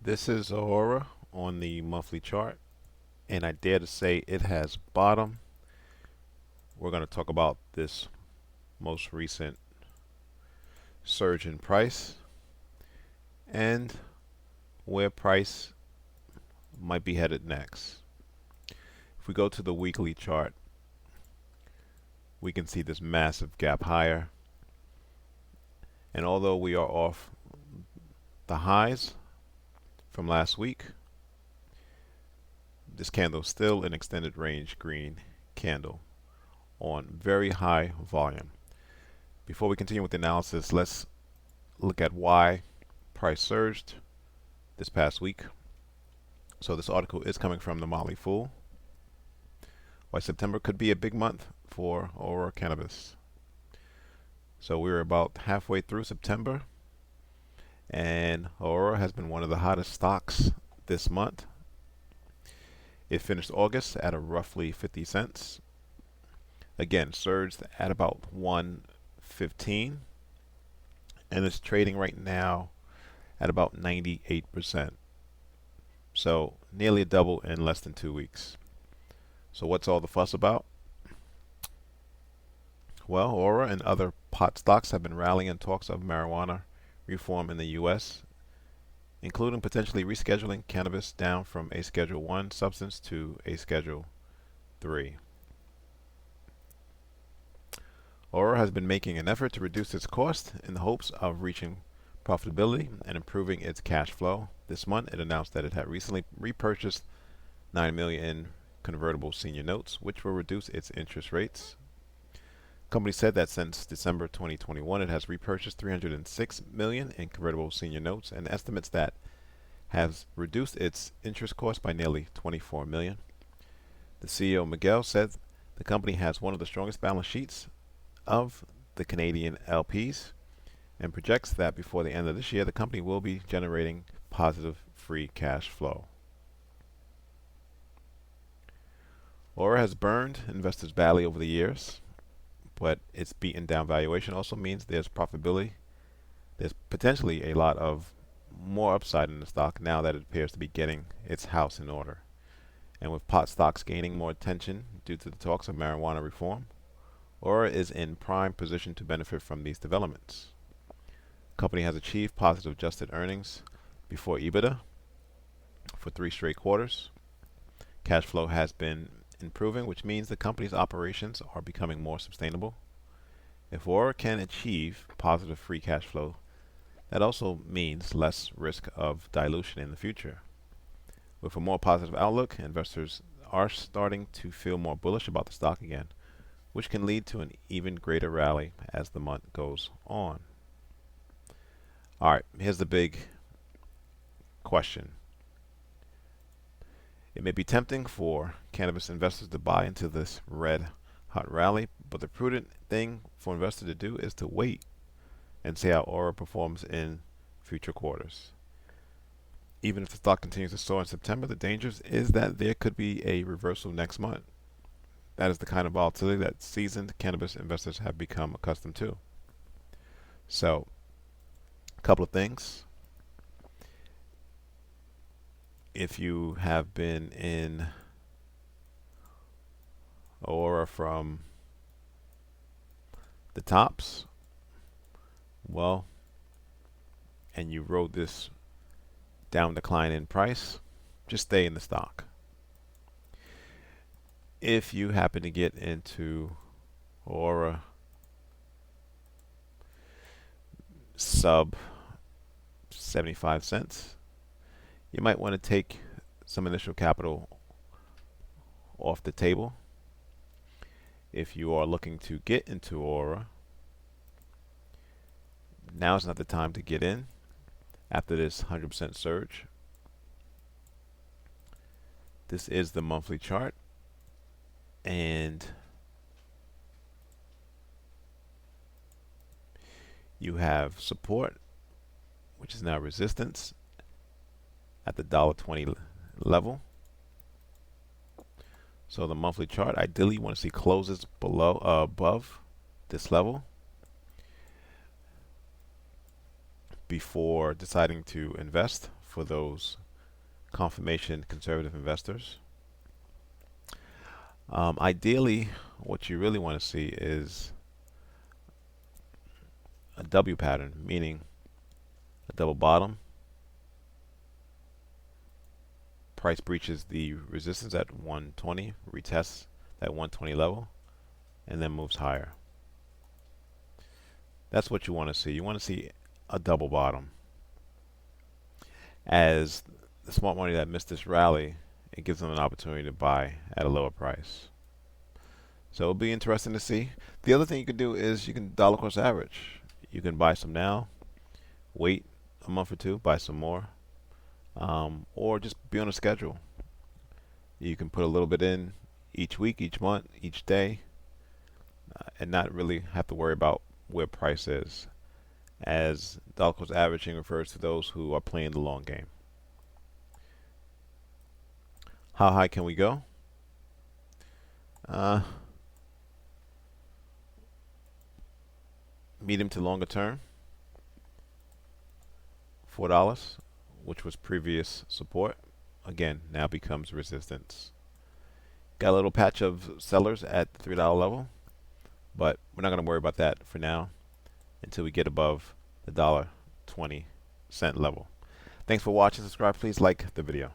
This is Aurora on the monthly chart, and I dare to say it has bottom. We're going to talk about this most recent surge in price and where price might be headed next. If we go to the weekly chart, we can see this massive gap higher. And although we are off the highs from last week, this candle is still an extended range green candle on very high volume. Before we continue with the analysis, let's look at why price surged this past week. So this article is coming from the Motley Fool. Why September could be a big month for Aurora Cannabis. So we're about halfway through September, and Aurora has been one of the hottest stocks this month. It finished August at a roughly 50 cents. Again, surged at about 115, and it's trading right now at about 98%. So nearly a double in less than 2 weeks. So what's all the fuss about? Well, Aura and other pot stocks have been rallying in talks of marijuana reform in the U.S., including potentially rescheduling cannabis down from a Schedule 1 substance to a Schedule 3. Aura has been making an effort to reduce its cost in the hopes of reaching profitability and improving its cash flow. This month, it announced that it had recently repurchased $9 million in convertible senior notes, which will reduce its interest rates. The company said that since December 2021, it has repurchased $306 million in convertible senior notes, and estimates that has reduced its interest cost by nearly $24 million. The CEO Miguel said the company has one of the strongest balance sheets of the Canadian LPs and projects that before the end of this year, the company will be generating positive free cash flow. Aura has burned investors badly over the years, but its beaten down valuation also means there's profitability. There's potentially a lot of more upside in the stock now that it appears to be getting its house in order. And with pot stocks gaining more attention due to the talks of marijuana reform, Aura is in prime position to benefit from these developments. The company has achieved positive adjusted earnings before EBITDA for 3 straight quarters. Cash flow has been improving, which means the company's operations are becoming more sustainable. If Aura can achieve positive free cash flow, that also means less risk of dilution in the future. With a more positive outlook, investors are starting to feel more bullish about the stock again, which can lead to an even greater rally as the month goes on. All right, here's the big question. It may be tempting for cannabis investors to buy into this red hot rally, but the prudent thing for investors to do is to wait and see how Aura performs in future quarters. Even if the stock continues to soar in September, the danger is that there could be a reversal next month. That is the kind of volatility that seasoned cannabis investors have become accustomed to. So, a couple of things. If you have been in Aura from the tops, well, and you rode this down decline in price, just stay in the stock. If you happen to get into Aura sub 75 cents, you might want to take some initial capital off the table. If you are looking to get into Aura, now is not the time to get in after this 100% surge. This is the monthly chart, and you have support, which is now resistance at the $1.20 level. So the monthly chart, ideally you want to see closes below above this level before deciding to invest for those confirmation conservative investors. Ideally, what you really want to see is a W pattern, meaning a double bottom, price breaches the resistance at 120, retests that 120 level, and then moves higher. That's what you want to see. You want to see a double bottom. As the smart money that missed this rally, it gives them an opportunity to buy at a lower price. So it'll be interesting to see. The other thing you can do is you can dollar cost average. You can buy some now, wait a month or two, buy some more, or just be on a schedule. You can put a little bit in each week, each month, each day, and not really have to worry about where price is, as dollar cost averaging refers to those who are playing the long game. How high can we go? Medium to longer term, $4, which was previous support, again now becomes resistance. Got a little patch of sellers at the $3 level, but we're not going to worry about that for now until we get above the $1.20 level. Thanks for watching. Subscribe. Please like the video.